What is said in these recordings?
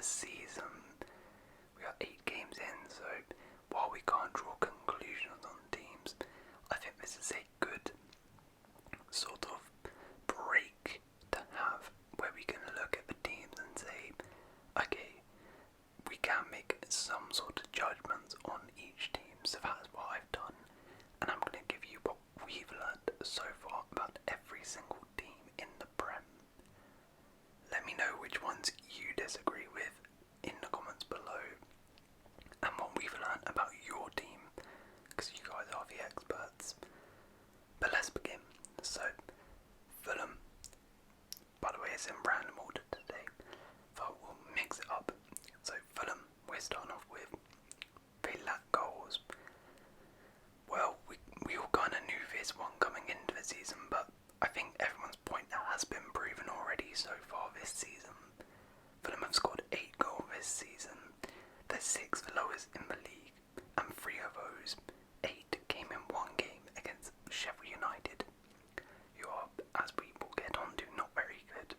season. We are 8 games in, so while we can't draw conclusions on teams, I think this is a good sort of break to have where we can look at the teams and say, okay, we can make some sort of judgments on each team. So that's what I've done, and I'm going to give you what we've learned so far about every single team in the Prem. Let me know which ones you disagree with in the comments below, and what we've learned about your team, because you guys are the experts. But let's begin. So, Fulham, by the way, it's in random order today, but we'll mix it up. So Fulham, we're starting off with, they lack goals. Well, we all kind of knew this one coming into the season, but I think everyone's point has been proven already so far this season. Fulham have scored 8 goals this season. They're 6th lowest in the league, and 3 of those 8 came in one game against Sheffield United, who are, as we will get on to, not very good.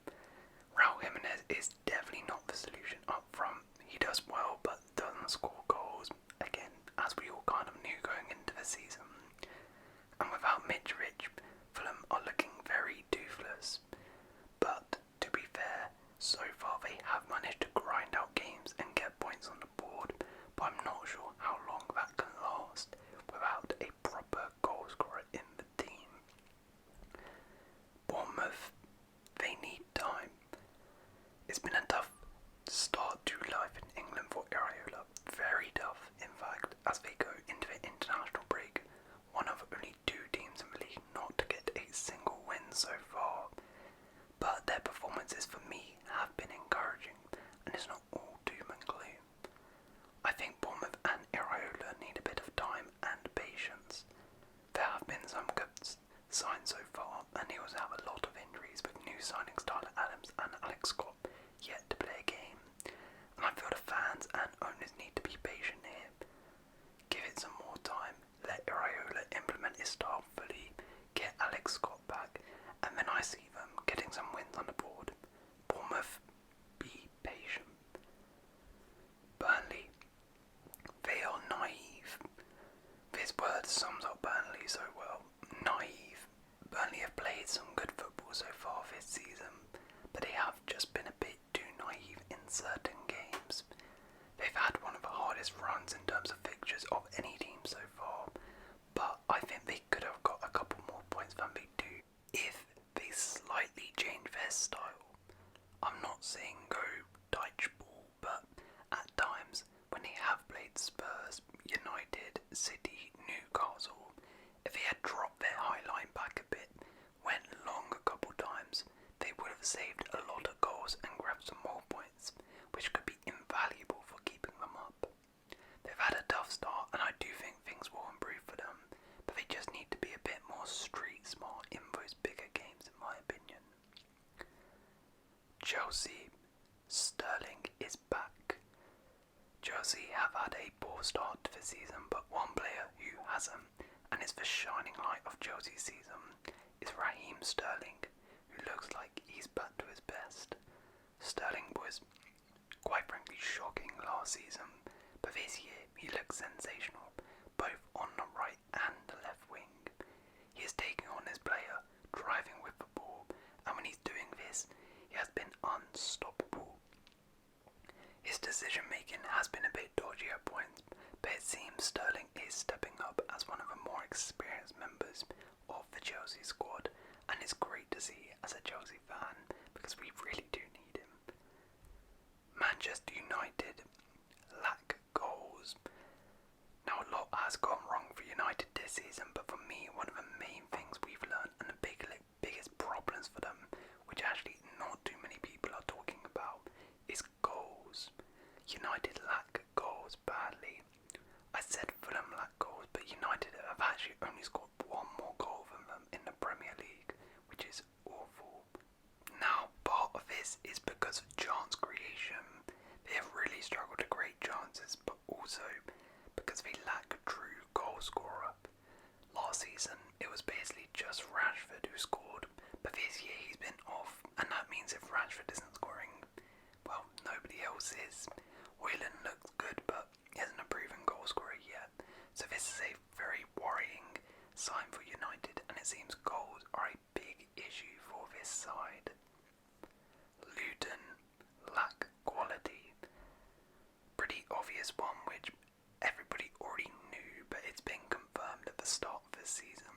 Raul Jimenez is definitely not the solution up front. He does well, but doesn't score goals, again, as we all kind of knew going into the season. And without Mitrovic, Fulham are looking very toothless. But, to be fair, so far they have managed to grind out games and get points on the board, but I'm not sure how long that can last without a proper goal scorer in the team. Bournemouth, they need time. It's been a tough start to life in England for Iraola. Very tough, in fact, as they go into the international break. One of only 2 teams in the league not to get a single win so far. But their performances for me have been encouraging, and it's not all doom and gloom. I think Bournemouth and Iraola need a bit of time and patience. There have been some good signs so far, and he also have a lot of injuries with new signings Tyler Adams and Alex Scott yet to play a game. And I feel the fans and owners need to be patient here. Give it some more time, let Iraola implement his style fully, get Alex Scott back, and then I see them getting some wins on the board. Bournemouth, be patient. Burnley, they are naive. This word sums up Burnley so well. Naive. Burnley have played some good football so far this season, but they have just been a bit too naive in certain games. They've had one of the hardest runs in terms of fixtures of any team so far, but I think they could have got a couple more points than they do if they slightly change their style. I'm not saying go Dyche ball, but at times when they have played Spurs, United, City, Newcastle, if they had dropped their high line back a bit, went long a couple times, they would have saved a lot of goals and grabbed some more points, which could be invaluable for keeping them up. They've had a tough start, and I do think things will improve for them, but they just need to be a bit more street smart in those bigger games, in my opinion. Chelsea, Sterling is back. Chelsea have had a poor start to the season, but one player who hasn't, and is the shining light of Chelsea's season, is Raheem Sterling, who looks like he's back to his best. Sterling was, quite frankly, shocking last season, but this year he looks sensational, both on the right and the left wing. He is taking on his player, driving with the ball, and when he's doing this, he has been unstoppable. His decision making has been a bit dodgy at points, but it seems Sterling is stepping up as one of the more experienced members of the Chelsea squad, and it's great to see as a Chelsea fan, because we really do need him. Manchester United lack goals. Now, a lot has gone wrong for United this season, but for me, one of the main things we've learned and the biggest problems for them, which actually not too many people are talking about, is goals. United lack goals badly. I said Fulham lack goals, but United have actually only scored 1 more goal than them in the Premier League, which is awful. Now, part of this is because of chance creation. They have really struggled to create chances, but also because they lack a true goal scorer. Last season, it was basically just Rashford who scored, but this year he's been off, and that means if Rashford isn't scoring, well, nobody else assists. Whelan looks good, but he isn't a proven goal scorer yet. So this is a very worrying sign for United, and it seems goals are a big issue for this side. Luton lack quality. Pretty obvious one, which everybody already knew, but it's been confirmed at the start of this season.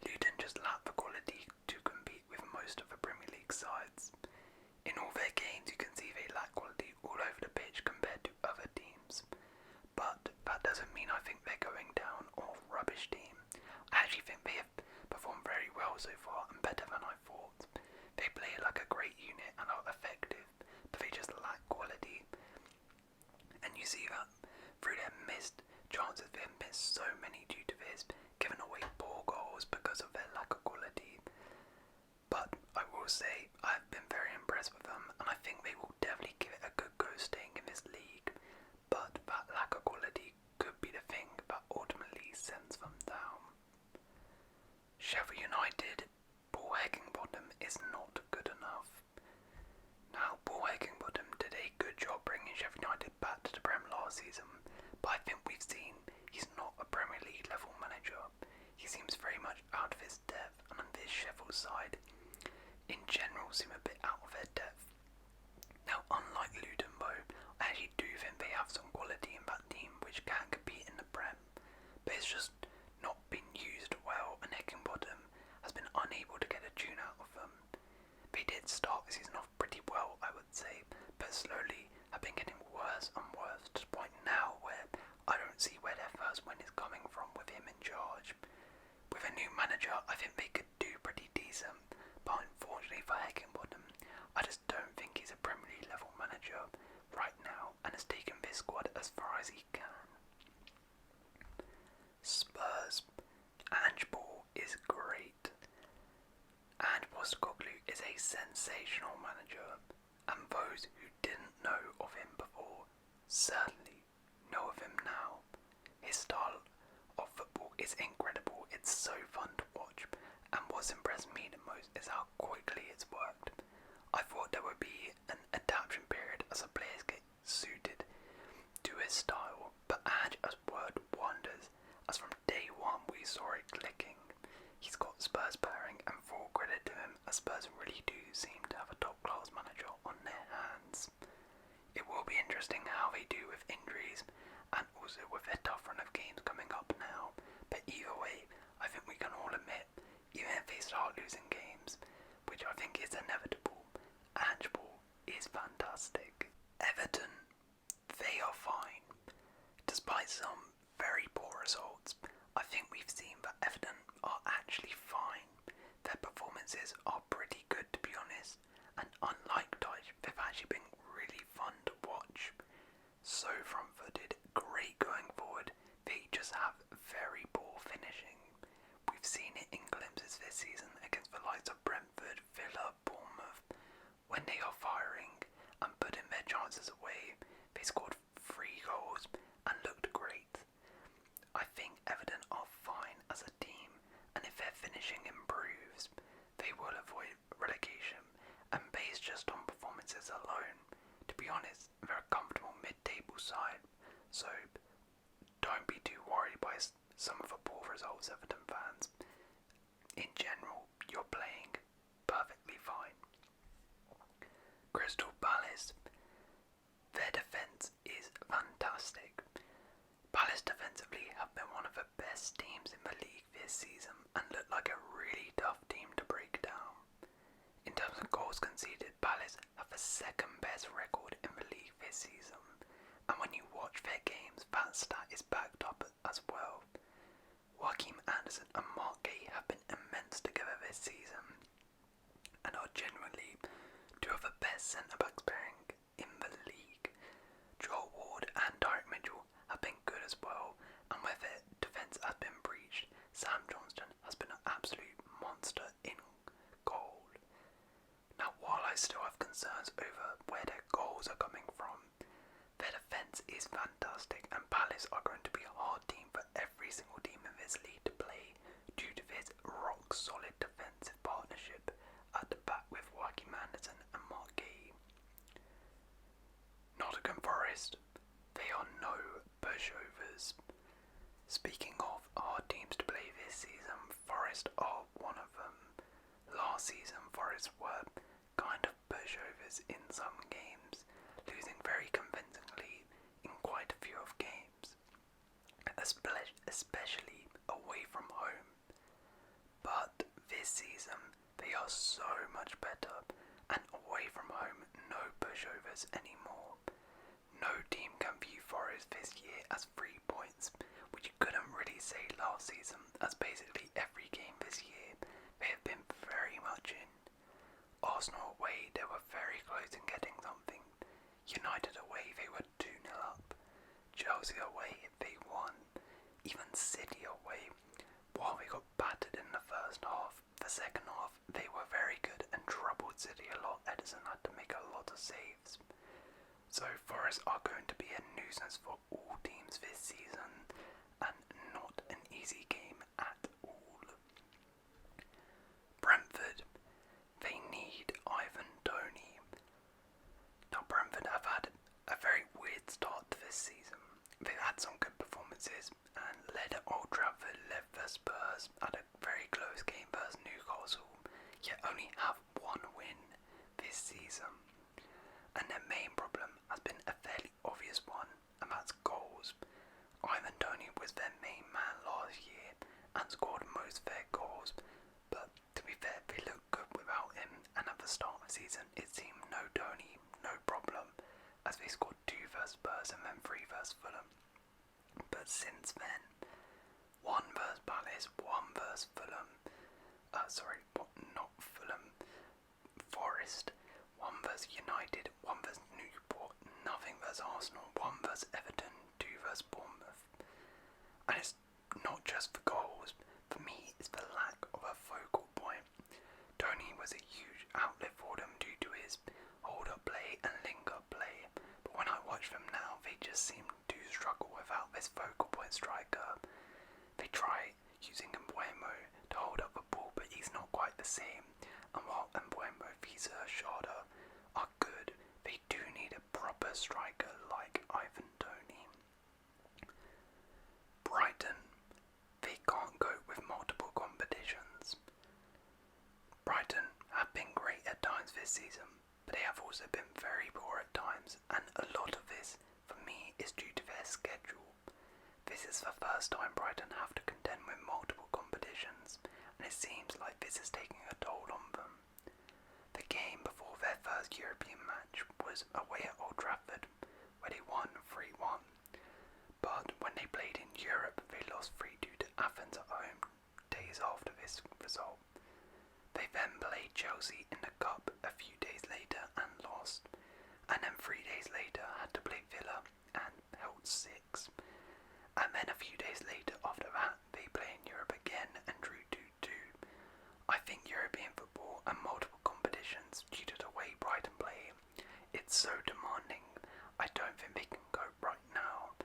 Luton just lack the quality to compete with most of the Premier League sides. In all their games, you can see they lack quality all over the pitch compared to other teams. But that doesn't mean I think they're going down or rubbish team. I actually think they have performed very well so far and better than I thought. They play like a great unit and are effective, but they just lack quality. And you see that through their missed chances. They have missed so many due to this, giving away poor goals because of their lack of quality. But I will say I've been very impressed with them, and I think they will definitely give it a good go staying in this league. But that lack of quality could be the thing that ultimately sends them down. Sheffield United, Paul Heckingbottom is not good enough. Now, Paul Heckingbottom did a good job bringing Sheffield United back to the Prem last season, but I think we've seen he's not a Premier League level manager. He seems very much out of his depth, and this Sheffield side in general seem a bit out of their depth. Now, unlike Luton though, I actually do think they have some quality in that team which can compete in the Prem, but it's just not been used well, and Heckingbottom has been unable to get a tune out of them. They did start the season off pretty well, I would say, but slowly have been getting worse and worse to the point now where I don't see where their first win is coming from with him in charge. With a new manager, I think they could do pretty decent, but unfortunately for Heckingbottom, I just don't think he's a Premier League level manager right now and has taken this squad as far as he can. Spurs. Ange Ball is great. And Postecoglou is a sensational manager, and those who didn't know of him before certainly know of him now. His style of football is incredible, it's so fun to watch, and what's impressed me the most is how quickly it's worked. I thought there would be an adaptation period as the players get suited to his style, but Ange has worked wonders, as from day one we saw it clicking. He's got Spurs pairing, and full credit to him, as Spurs really do seem to have a top-class manager on their hands. It will be interesting how they do with injuries, and also with their tough run of games coming up now, but either way, I think we can all admit, even if they start losing games, which I think is inevitable, Ange Ball is fantastic. Everton, they are fine. Despite some very poor results, I think we've seen that Everton are actually fine. Their performances are pretty good, to be honest, and unlike Dyche, they've actually been really fun to watch. So front-footed, great going forward, they just have very poor finishing. We've seen it in glimpses this season against the likes of Brentford, Villa, Bournemouth. When they are firing and putting their chances away, they scored 3 goals and looked great. I think Everton are fine as a team, and if their finishing improves, they will avoid relegation, and based just on performances alone, to be honest, they're a comfortable mid-table side, so don't be too worried by some of the poor results, Everton fans. In general, you're playing perfectly fine. Crystal Palace, their defence is fantastic. Palace defensively have been one of the best teams in the league this season and look like a really tough team to break down. In terms of goals conceded, Palace have the second best record in the league this season, and when you watch their games, that stat is backed up as well. Joachim Andersen and Mark Gay have been immense together this season and are genuinely two of the best centre-backs pairing in the league. Joel Ward and Derek Mitchell have been good as well, and where their defence has been breached, Sam Johnston has been an absolute monster in goal. Now, while I still have concerns over where their goals are coming from, their defence is fantastic, and Palace are going to be a hard team for every single team in this league to play due to this rock-solid defensive partnership at the back with Joachim Andersen and Mark Gay. Not a Forest, they are no pushovers. Speaking of hard teams to play this season, Forest are one of them. Last season, Forest were kind of pushovers in some games, losing very convincingly in quite a few of games, especially away from home. But this season, they are so much better, and away from home, no pushovers anymore. No team can view Forest this year as 3 points, which you couldn't really say last season, as basically every game this year they have been very much in. Arsenal away, they were very close in getting something. United away, they were 2-0 up. Chelsea away, they won. Even City away, while they got battered in the first half, the second half they were very good and troubled City a lot. Edison had to make a lot of saves. So Forest are going to be a nuisance for all teams this season, and not an easy game at all. Brentford, they need Toney. Now Brentford have had a very weird start to this season. They've had some good performances and led at Old Trafford, led the Spurs, had a very close game versus Newcastle, yet only have one win this season. And their main problem has been a fairly obvious one, and that's goals. Toney was their main man last year and scored most of their goals, but to be fair, they looked good without him, and at the start of the season it seemed no Toney, no problem, as they scored 2 versus Spurs and then 3 versus Fulham. But since then, 1 versus Palace, 1 versus Fulham, not Fulham, Forest, 1 versus United, 1 versus Newport, nothing versus Arsenal, 1 versus Everton, 2 versus Bournemouth. And it's not just the goals, for me it's the lack of a focal point. Toney was a huge outlet for them due to his hold-up play and link-up play, but when I watch them now, they just seem to struggle without this focal point striker. They try using Mbuemo to hold up the ball, but he's not quite the same, and while Mbuemo, Visa, Shada are good, they do need a proper striker like Toney. Brighton, they can't cope with multiple competitions. Brighton have been great at times this season, but they have also been very poor at times, and a lot of this, for me, is due to their schedule. This is the first time Brighton have to contend with multiple competitions, and it seems like this is taking a toll on them. The game before their first European match was away at Old Trafford, where they won 3-1. But when they played in Europe, they lost 3-2 to Athens at home days after this result. They then played Chelsea in the Cup a few days later and lost, and then 3 days later had to play Villa and held 6. And then a few days later after that, they play in Europe again and drew 2-2. I think European football and multiple competitions, due to the way Brighton play, it's so demanding. I don't think they can cope right now.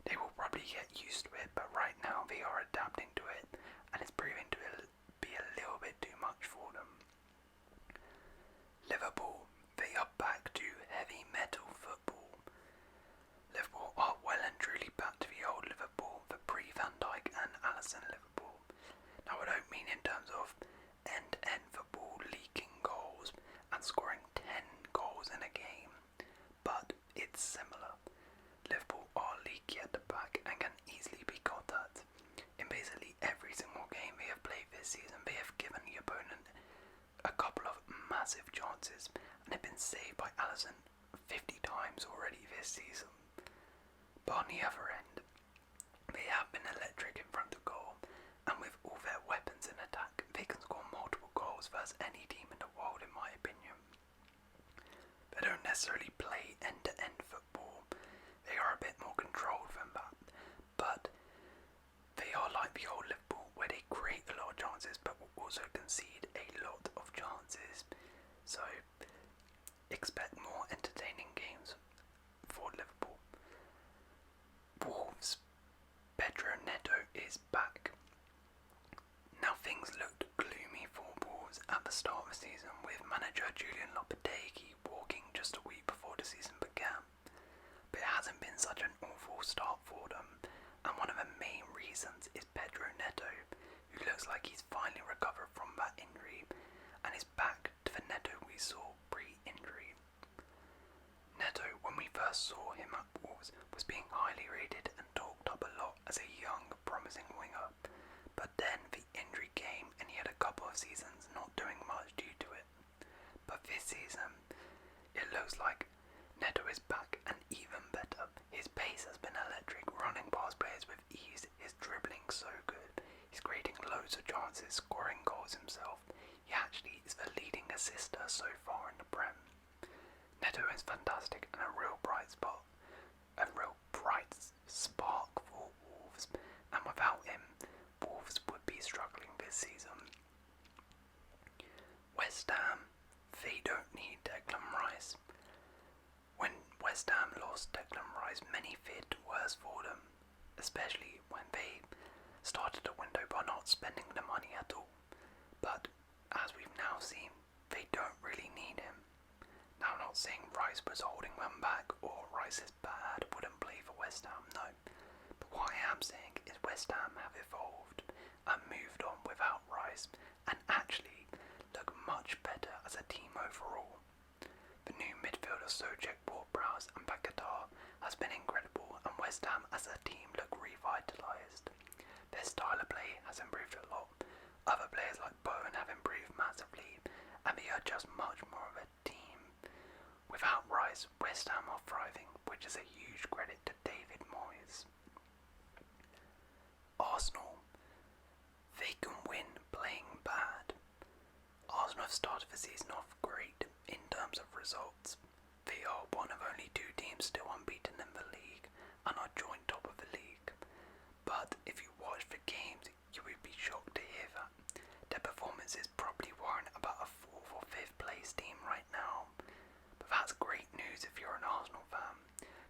They will probably get used to it, but right now they are adapting to it, and it's proving to be a little bit too much for them. Liverpool, they are back to heavy metal football. Liverpool are well and truly back to the old Liverpool, the pre-Van Dijk and Alisson Liverpool. Now I don't mean in terms of end-to-end football, leaking goals and scoring 10 goals in a game, but it's similar. Liverpool are leaky at the back and can easily be got at. In basically every single game they have played this season, they have given the opponent a couple of massive chances and have been saved by Alisson 50 times already this season. But on the other end, they have been electric in front of goal, and with all their weapons in attack, they can score multiple goals versus any team in the world in my opinion. They don't necessarily play end-to-end football. They are a bit more controlled than that, but they are like the old Liverpool where they create a lot of chances but will also concede a lot of chances. So expect more entertaining games for Liverpool. Wolves, Pedro Neto is back. Now things looked gloomy for Wolves at the start of the season, with manager Julian Lopetegui walking just a week before the season began. first saw him at Wolves was being highly rated and talked up a lot as a young, promising winger. But then the injury came and he had a couple of seasons not doing much due to it. But this season, it looks like Neto is back and even better. His pace has been electric, running past players with ease, his dribbling so good. He's creating loads of chances, scoring goals himself. He actually is the leading assister so far in the Prem. Neto is fantastic and a real bright spark for Wolves, and without him, Wolves would be struggling this season. West Ham, they don't need Declan Rice. When West Ham lost Declan Rice, many feared the worst for them, especially when they started the window by not spending the money at all. But as we've now seen, they don't really need him. Now, I'm not saying Rice was holding them back or Rice is bad, wouldn't play for West Ham, no. But what I am saying is West Ham have evolved and moved on without Rice and actually look much better as a team overall. The new midfielder Sojek, Ward-Prowse and Paquetá has been incredible, and West Ham as a team look revitalised. Their style of play has improved a lot. Other players like Bowen have improved massively, and they are just much more of a team. Without Rice, West Ham are thriving, which is a huge credit to David Moyes. Arsenal, they can win playing bad. Arsenal have started the season off great in terms of results. They are one of only two teams still unbeaten in the league and are joint top of the league. But if you watch the games, you would be shocked to hear that their performances probably warrant about a 4th or 5th place team right now. But that's great news if you're an Arsenal fan.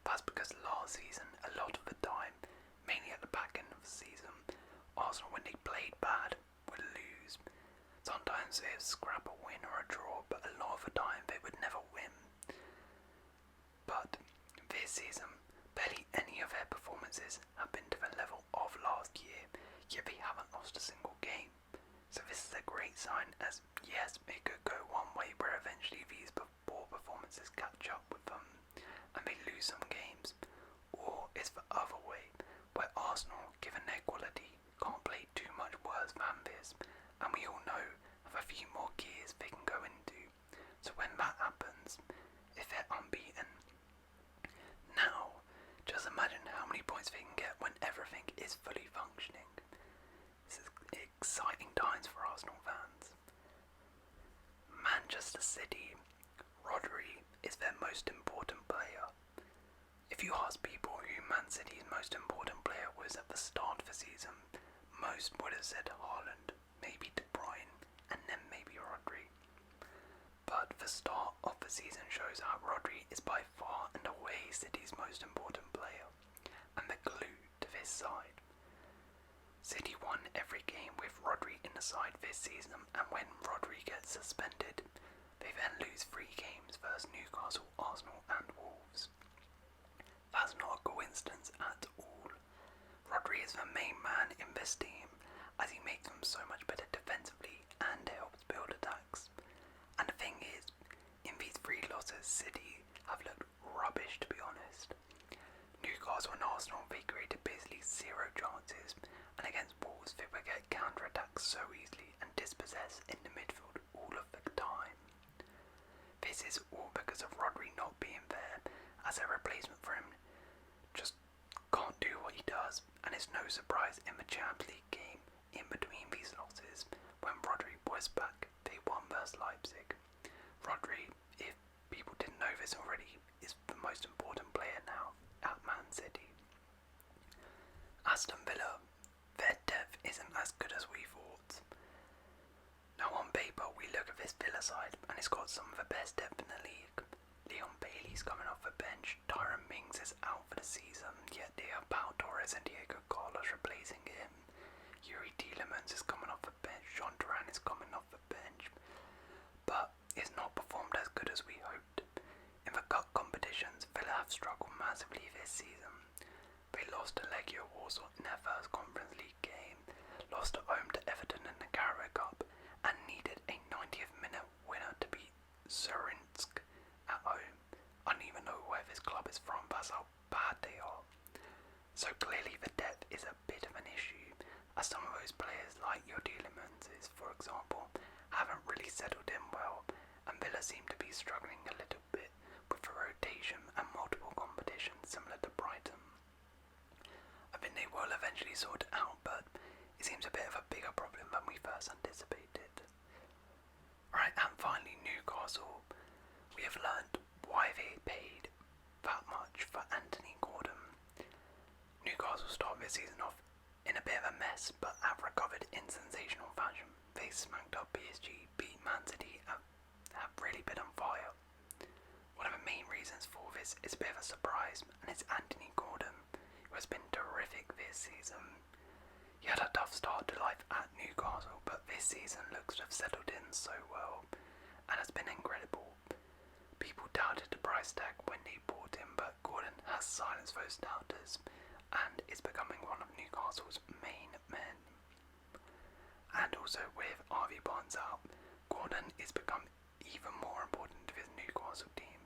That's because last season, a lot of the time, mainly at the back end of the season, Arsenal, when they played bad, would lose. Sometimes they would scrap a win or a draw, but a lot of the time they would never win. But this season, barely any of their performances have been to the level of last year, yet they haven't lost a single game. So this is a great sign, as yes, it could go one way where eventually these poor performances catch up with them and they lose some games, or it's the other way, where Arsenal, given their quality, can't play too much worse than this, and we all know of a few more gears they can go into. So when that happens, if they're unbeaten, now just imagine how many points they can get when everything is fully functioning. This is exciting times for Arsenal fans. Manchester City, Rodri is their most important player. If you ask people who Man City's most important player was at the start of the season, most would have said Haaland, maybe De Bruyne, and then maybe Rodri. But the start of the season shows that Rodri is by far and away City's most important player, and the glue to this side. City won every game with Rodri in the side this season, and when Rodri gets suspended, they then lose 3 games versus Newcastle, Arsenal and Wolves. That's not a coincidence at all. Rodri is the main man in this team, as he makes them so much better defensively and helps build attacks. And the thing is, in these 3 losses, City have looked rubbish, to be honest. Newcastle and Arsenal, they created basically 0 chances, and against Wolves they would get counter-attacks so easily and dispossess in the midfield all of the time. This is all because of Rodri not being there, as a replacement for him just can't do what he does, and it's no surprise in the Champions League game in between these losses, when Rodri was back, they won versus Leipzig. Rodri, if people didn't know this already, is the most important player now at Man City. Aston Villa, their depth isn't as good as we thought. Now on paper we look at this Villa side and it's got some of the best depth in the league. Leon Bailey's coming off the bench, Tyrone Mings is out for the season, yet they have Pau Torres and Diego Carlos replacing him. Yuri Tielemans is coming off the bench, John Duran is coming off the bench, but it's not performed as good as we hoped. In the cup competitions, Villa have struggled massively this season. They lost to Legia Warsaw in their first Conference League game, lost at home to Everton in the Carabao Cup, and needed a 90th minute winner to beat Surynsk at home. I don't even know where this club is from, that's how bad they are. So clearly the depth is a bit of an issue, as some of those players like your Dielemans, for example, haven't really settled in well, and Villa seem to be struggling a little bit with the rotation and multiple competitions similar to Brighton. I think they will eventually sort it out, but it seems a bit of a bigger problem than we first anticipated. Right, and finally Newcastle. We have learned why they paid that much for Anthony Gordon. Newcastle started this season off in a bit of a mess, but have recovered in sensational fashion. They smacked up PSG, beat Man City, and have really been on fire. One of the main reasons for this is a bit of a surprise, and it's Anthony Gordon, who has been terrific this season. He had a tough start to life at Newcastle, but this season looks to have settled in so well, and has been incredible. People doubted the price tag when they bought him, but Gordon has silenced those doubters, and is becoming one of Newcastle's main men. And also with Harvey Barnes out, Gordon is become even more important to his Newcastle team.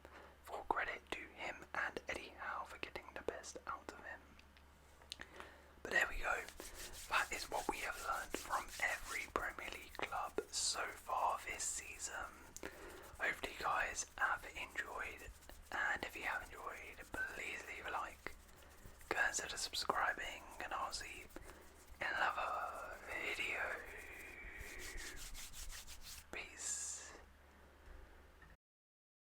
Full credit to him and Eddie Howe for getting the best out of him. But there we go. That is what we have learned from every Premier League club so far this season. Hopefully you guys have enjoyed, and if you have enjoyed, please leave a like, consider subscribing, and I'll see you in another